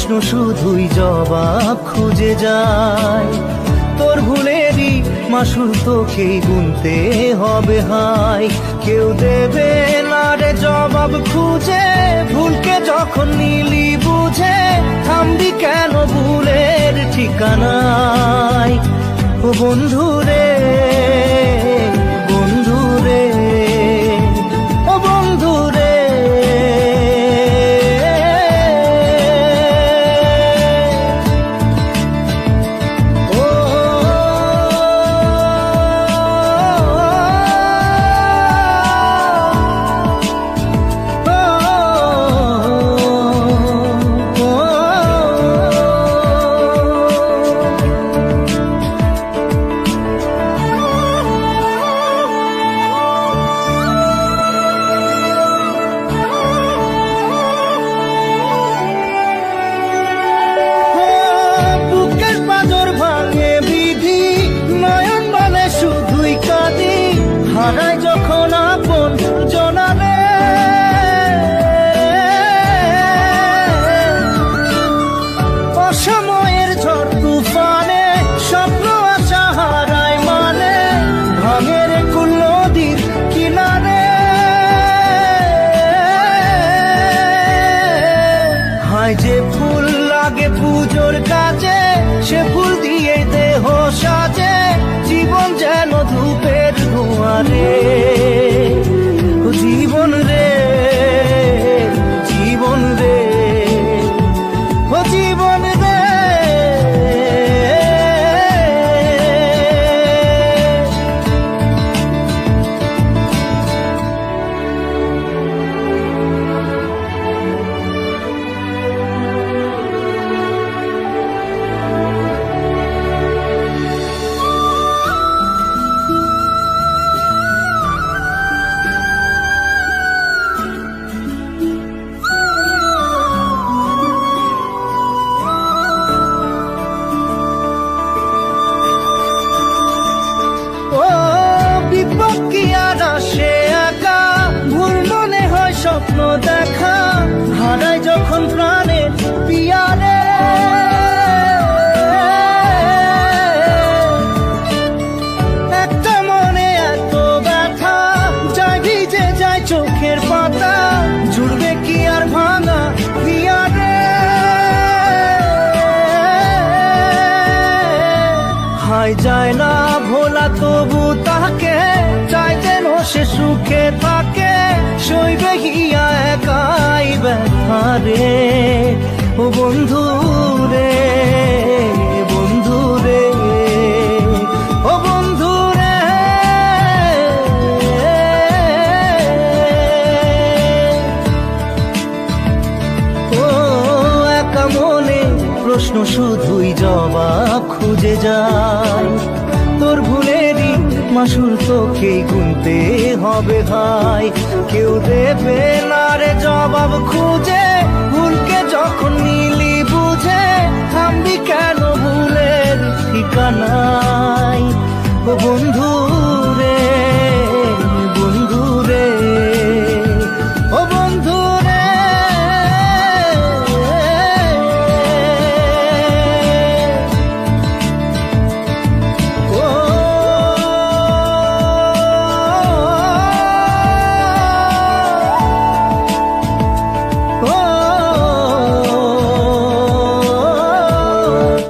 প্রশ্ন শুধুই জবাব খুঁজে যায়। তোর ভুলেরই মাসুল তোকেই গুনতে হবে হায়। কেউ দেবে না রে জবাব খুঁজে, ভুলকে যখন নিলি বুঝে থামবি কেন ভুলের ঠিকানায়। ও বন্ধু রে, বন্ধু রে, ও বন্ধু রে। হারাই যখন আপন জনারে, অসময়ের ঝড় তুফানে স্বপ্ন আশা হারায় মানে, ভাঙের কুল নদীর কিনারে। হায় যে ফুল লাগে পুজোর কাজে, সে ফুল দিয়ে দেহ সাজে, জীবন যেন ধূপের ধোঁয়ারে। জীবন রে, জীবন রে, ও জীবন রে। স্বপ্ন দেখা হারাই যখন প্রাণে পিয়ারে, একটা মনে এত ব্যথা যায় ভিজে যায় চোখের পাতা, জুড়বে কি আর ভাঙা পিয়ারে। হায় যায় না ভোলা তবু তাকে চাই যেন সে সুখে থাকে, সইবে হিয়া একাই ব্যথা রে। ও বন্ধু রে, বন্ধু রে, ও বন্ধু রে। ও একা মনে প্রশ্ন শুধুই জবাব খুঁজে যায়। তোর ভুলেরই মাসুল তোকেই গুনতে হবে ভাই। কেউ দেবে না রে জবাব খুঁজে, ভুলকে যখন নিলি বুঝে থামবি কেন